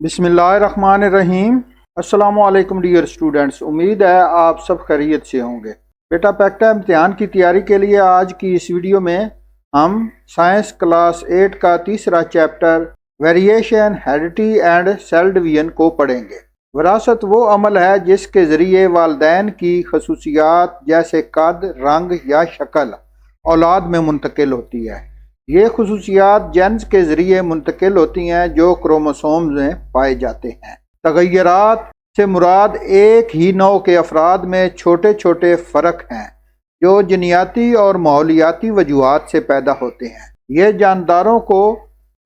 बिस्मिल्लाहिर्रहमानिर्रहीम। अस्सलाम वालेकुम डियर स्टूडेंट्स, उम्मीद है आप सब खैरियत से होंगे। बेटा पैक्टा इम्तिहान की तैयारी के लिए आज की इस वीडियो में हम साइंस क्लास 8 का तीसरा chapter variation, heredity and cell division को पढ़ेंगे। विरासत वो अमल है जिसके ज़रिए वालिदैन की खसूसियात जैसे कद, रंग या शक्ल औलाद में मुंतकिल होती है। ये खसूसियात जेन्स के ज़रिए मुंतकिल होती हैं जो क्रोमोसोम में पाए जाते हैं। तगय्युरात से मुराद एक ही नौ के अफराद में छोटे छोटे फ़र्क हैं जो जनियाती और माहौलियाती वजूहात से पैदा होते हैं। ये जानदारों को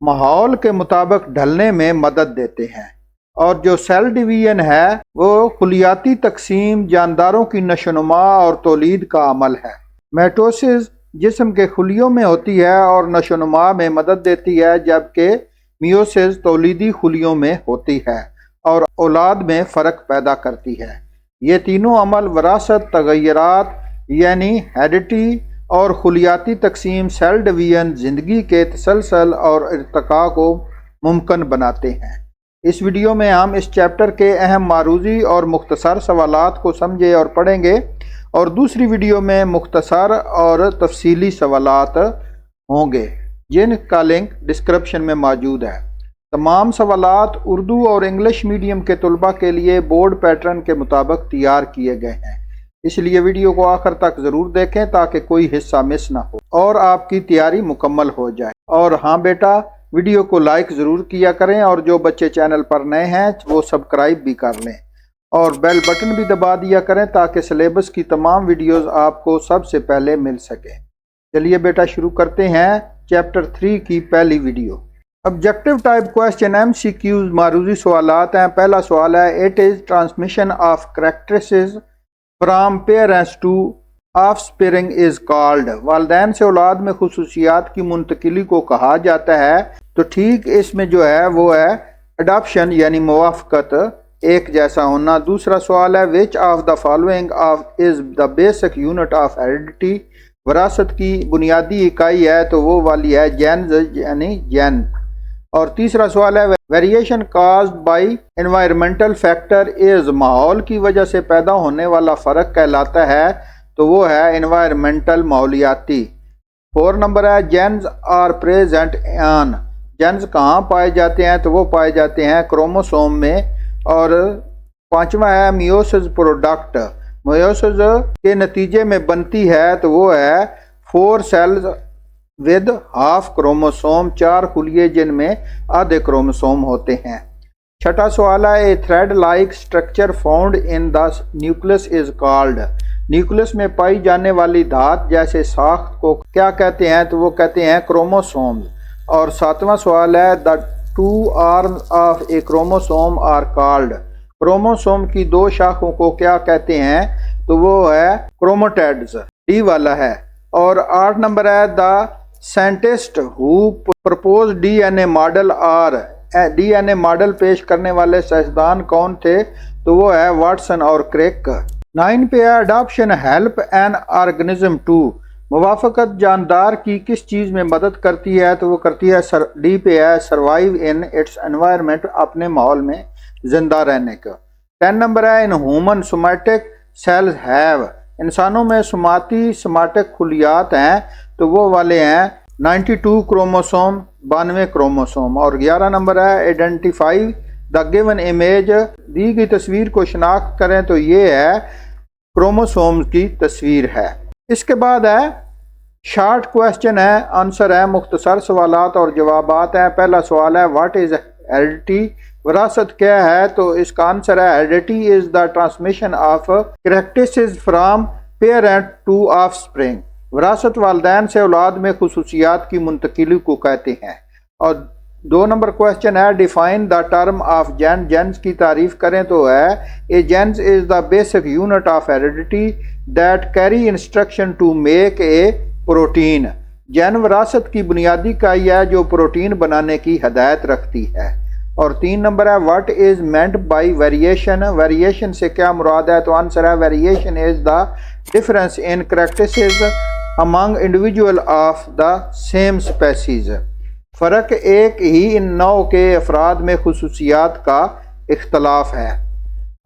माहौल के मुताबिक ढलने में मदद देते हैं। और जो सेल डिवीजन है वो खुलियाती तकसीम जानदारों की नशोनुमा और तौलीद का अमल है। मेटोसिस जिस्म के खुलियों में होती है और नशोनुमा में मदद देती है, जबकि मियोसिस तौलीदी खुलियों में होती है और औलाद में फ़र्क पैदा करती है। ये तीनों अमल विरासत, तगय्युरात यानी हेरिडिटी और खुलियाती तकसीम सेल डिवीजन ज़िंदगी के तसलसल और इर्तिका को मुमकिन बनाते हैं। इस वीडियो में हम इस चैप्टर के अहम मारूजी और मुख्तसर सवालात को समझे और पढ़ेंगे, और दूसरी वीडियो में मुख्तसर और तफसीली सवालात होंगे जिनका लिंक डिस्क्रिप्शन में मौजूद है। तमाम सवालात उर्दू और इंग्लिश मीडियम के तलबा के लिए बोर्ड पैटर्न के मुताबिक तैयार किए गए हैं, इसलिए वीडियो को आखिर तक ज़रूर देखें ताकि कोई हिस्सा मिस ना हो और आपकी तैयारी मुकम्मल हो जाए। और हाँ बेटा, वीडियो को लाइक ज़रूर किया करें और जो बच्चे चैनल पर नए हैं वो सब्सक्राइब भी कर लें और बेल बटन भी दबा दिया करें ताकि सिलेबस की तमाम वीडियोस आपको सबसे पहले मिल सके। चलिए बेटा शुरू करते हैं चैप्टर 3 की पहली वीडियो। ऑब्जेक्टिव टाइप क्वेश्चन MCQs मारूजी सवालात हैं। पहला सवाल है, it is transmission of characteristics from parents to offspring is called. वालिदैन से औलाद में खुसूसियात की मुंतकिली को कहा जाता है। तो ठीक इसमें जो है वो है अडॉप्शन यानी मुवाफकत, एक जैसा होना। दूसरा सवाल है, which of the following of is the basic unit of heredity. विरासत की बुनियादी इकाई है तो वो वाली है जेन्स यानी जेन। और तीसरा सवाल है, variation caused by environmental factor is. माहौल की वजह से पैदा होने वाला फ़र्क कहलाता है तो वो है एनवायरमेंटल माहौलियाती। 4 नंबर है, genes are present on. Genes कहाँ पाए जाते हैं तो वो पाए जाते हैं क्रोमोसोम में। और 5वां है, मियोसिस प्रोडक्ट। मियोसिस के नतीजे में बनती है तो वो है 4 सेल्स विद हाफ क्रोमोसोम, 4 खुलिये जिनमें आधे क्रोमोसोम होते हैं। छठा सवाल है, a thread like structure found in the nucleus is called. Nucleus में पाई जाने वाली धात जैसे साख्त को क्या कहते हैं तो वो कहते हैं क्रोमोसोम। और 7वां सवाल है, the 2 arms of a chromosome are called. Chromosome की 2 शाखों को क्या कहते हैं तो वो है क्रोमेटिड्स, डी वाला है। और 8 नंबर है, the scientist who propose DNA model are. DNA model पेश करने वाले साइंसदान कौन थे तो वो है वाटसन और क्रिक। 9 पे है, adoption help an organism to. मुवाफकत जानदार की किस चीज़ में मदद करती है तो वो करती है डी पे है, सर्वाइव इन इट्स एनवायरनमेंट, अपने माहौल में जिंदा रहने का। 10 नंबर है, in human somatic cells have. इंसानों में सोमाटिक खुलियात हैं तो वो वाले हैं 92 क्रोमोसोम, 92 क्रोमोसोम। और 11 नंबर है, आइडेंटिफाई द गिवन इमेज। दी गई तस्वीर को शनाख्त करें तो ये है क्रोमोसोम की तस्वीर है। इसके बाद है शॉर्ट क्वेश्चन है, आंसर है, मुख्तसर सवालात और जवाबात हैं। पहला सवाल है, व्हाट इज हेरिडिटी। विरासत क्या है तो इसका आंसर है, heredity is the transmission of characteristics from parent to offspring. विरासत वालिदैन से औलाद में खुसूसियात की मुंतकिली को कहते हैं। और 2 नंबर क्वेश्चन है, define the term of gene. Genes की तारीफ करें तो है, a genes is the basic unit of heredity that carry instruction to make a protein. Gene विरासत की बुनियादी इकाई है जो प्रोटीन बनाने की हदायत रखती है। और 3 नंबर है, what is meant by variation. Variation से क्या मुराद है तो आंसर है, variation is the difference in characteristics among individual of the same species. فرق ایک ہی ان نوع کے افراد میں خصوصیات کا اختلاف ہے۔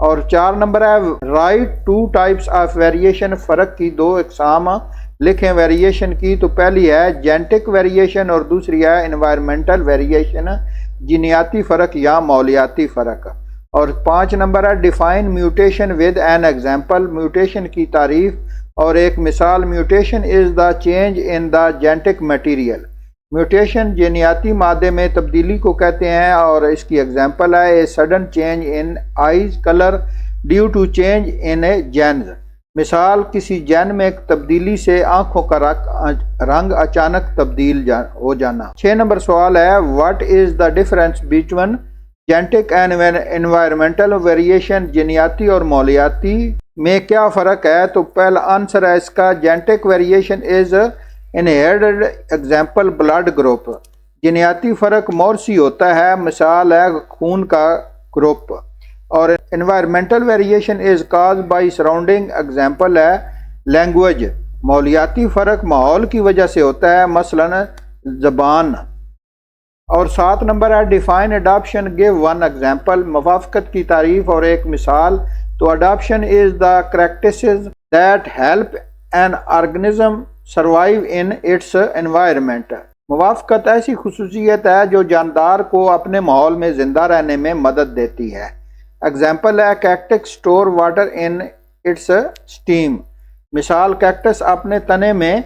اور 4 نمبر ہے رائٹ 2 ٹائپس آف ویریشن، فرق کی 2 اقسام لکھیں ویریشن کی۔ تو پہلی ہے جینٹک ویریشن اور دوسری ہے انوائرمنٹل ویریشن، جینیاتی فرق یا ماحولیاتی فرق۔ اور 5 نمبر ہے define mutation with an example, mutation کی تعریف اور ایک مثال۔ Mutation is the change in the genetic material, mutation جینیاتی مادے میں تبدیلی کو کہتے ہیں اور اس کی ایگزامپل ہے a sudden change in eyes colour due to change in a genes, مثال کسی جین میں تبدیلی سے آنکھوں کا رنگ اچانک تبدیل ہو جانا۔ 6 نمبر سوال ہے what is the difference between genetic and environmental variation, جینیاتی اور ماحولیاتی میں کیا فرق ہے؟ تو پہلا آنسر ہے اس کا genetic variation is inherited example blood group, جینیاتی فرق موروثی ہوتا ہے، مثال ہے خون کا گروپ۔ اور environmental variation is cause by surrounding, example ہے لینگویج، ماحولیاتی فرق ماحول کی وجہ سے ہوتا ہے، مثلا زبان۔ اور 7 نمبر ہے define adaptation, give one example, موافقت کی تعریف اور ایک مثال۔ تو adaptation is the practices that help an organism survive in its environment, موافقت ایسی خصوصیت ہے جو جاندار کو اپنے ماحول میں زندہ رہنے میں مدد دیتی ہے، ایگزامپل ہے cactus store water in its stem, مثال کیکٹس اپنے تنے میں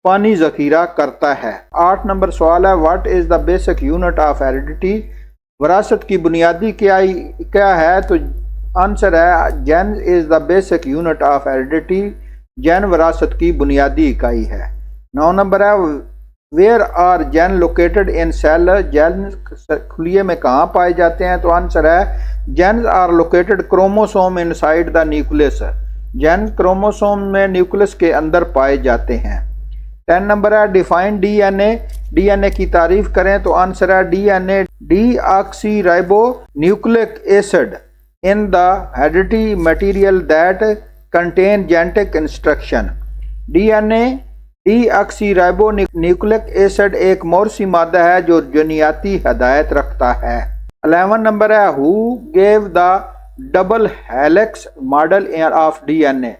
پانی ذخیرہ کرتا ہے۔ 8 نمبر سوال ہے what is the basic unit of heredity, وراثت کی بنیادی کیا ہے؟ تو آنسر ہے gene is the basic unit of heredity, gene وراثت کی بنیادی اکائی ہے۔ 9 نمبر ہے where are gene located in cell, gene خلیے میں کہاں پائے جاتے ہیں؟ تو آنسر ہے genes are located chromosome inside the nucleus, gene chromosome میں نیوکلس کے اندر پائے جاتے ہیں۔ 10 نمبر ہے define D N A, D N A کی تعریف کریں تو آنسر ہے D N A deoxyribonucleic acid in the heredity material that contain genetic instruction, D N A deoxyribonucleic acid ایک موروثی مادہ ہے جو جینیاتی ہدایت رکھتا ہے۔ 11 نمبر ہے who gave the double helix model of D N A,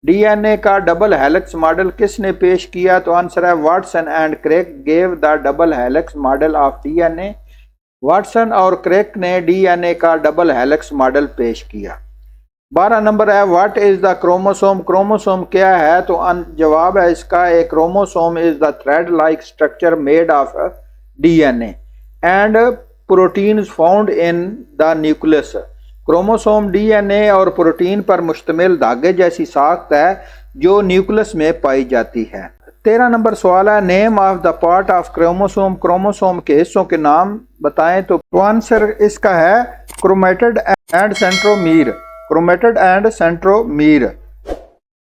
D N A کا ڈبل ہیلکس ماڈل کس نے پیش کیا؟ تو آنسر ہے Watson and Crick gave the double helix model of D N A, Watson اور Crick نے D N A کا ڈبل ہیلکس ماڈل پیش کیا۔ 12 نمبر ہے what is the chromosome, chromosome کیا ہے؟ تو جواب ہے اس کا ایک chromosome is the thread like structure made of D N A and proteins found in the nucleus, chromosome D N A اور پروٹین پر مشتمل دھاگے جیسی ساخت ہے جو نیوکلس میں پائی جاتی ہے۔ 13 نمبر سوال ہے name of the part of chromosome, chromosome کے حصوں کے نام بتائیں تو آنسر اس کا ہے chromatid and centromere, chromatid and centromere.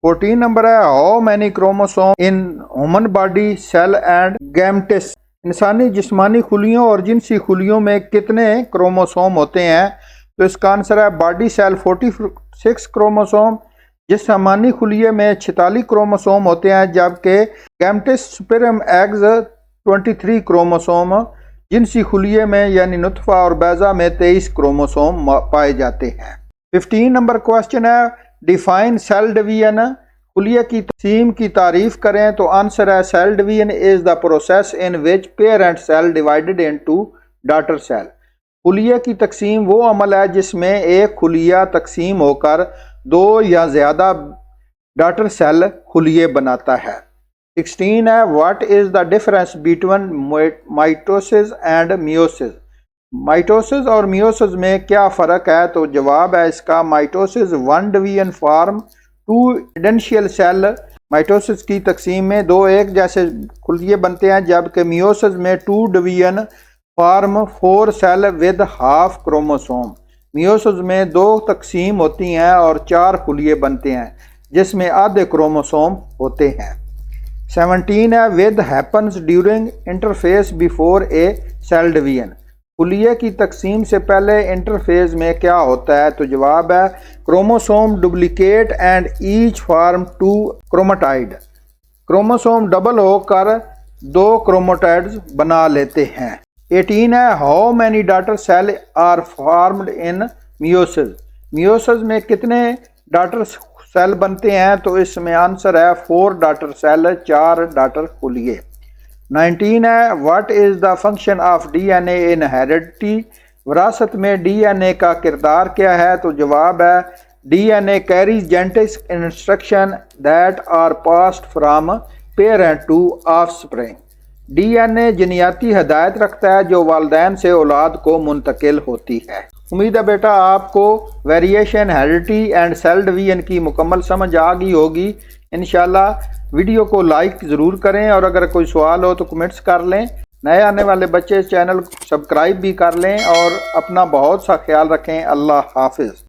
14 number ہے how many chromosome in human body cell and gametes, انسانی جسمانی خلیوں اور جنسی خلیوں میں کتنے کروموسوم ہوتے ہیں؟ تو اس کا آنسر ہے باڈی سیل 46 کروموسوم، جسمانی خلیے میں 46 کروموسوم ہوتے ہیں، جبکہ گیمٹس سپرم ایگز 23 کروموسوم، جنسی خلیے میں یعنی نطفہ اور بیضہ میں 23 کروموسوم پائے جاتے ہیں۔ 15 نمبر کوشچن ہے ڈیفائن سیل ڈویژن، خلیے کی تقسیم کی تعریف کریں تو آنسر ہے cell division is the process in which parent cell divided into daughter cell, خلیے کی تقسیم وہ عمل ہے جس میں ایک خلیہ تقسیم ہو کر 2 یا زیادہ ڈاٹر سیل خلیے بناتا ہے۔ 16 ہے what is the difference between mitosis and meiosis, mitosis اور میوسس میں کیا فرق ہے؟ تو جواب ہے اس کا مائٹوسس 1 ڈویژن فارم 2 ایڈنشیل سیل، مائٹوسس کی تقسیم میں 2 ایک جیسے خلیے بنتے ہیں، جبکہ میوسس میں 2 division form 4 cell with half chromosome, meiosis میں 2 تقسیم ہوتی ہیں اور 4 خلیے بنتے ہیں جس میں آدھے کروموسوم ہوتے ہیں۔ 17 ہے what happens during interphase before a cell division, خلیے کی تقسیم سے پہلے انٹرفیز میں کیا ہوتا ہے؟ تو جواب ہے chromosome duplicate and each form 2 chromatid, chromosome double ہو کر दो क्रोमेटिड्स बना लेते हैं। 18 है, how many daughter cell are formed in meiosis. Meiosis में कितने डॉटर सेल बनते हैं? तो इसमें आंसर है 4 डॉटर सेल, 4 डॉटर खुलिए। 19 है, what is the function of DNA in heredity. विरासत में डीएनए का किरदार क्या है? तो जवाब है DNA carries genetic instruction that are passed from parent to offspring. DNA जिनियाती हदायत रखता है जो वालिदैन से औलाद को मुंतकिल होती है। उम्मीद है बेटा आपको variation, heredity and cell division की मुकम्मल समझ आ गई होगी। इंशाल्लाह वीडियो को लाइक ज़रूर करें और अगर कोई सवाल हो तो कमेंट्स कर लें। नए आने वाले बच्चे चैनल को सब्सक्राइब भी कर लें और अपना बहुत सा ख्याल रखें। अल्लाह हाफिज़।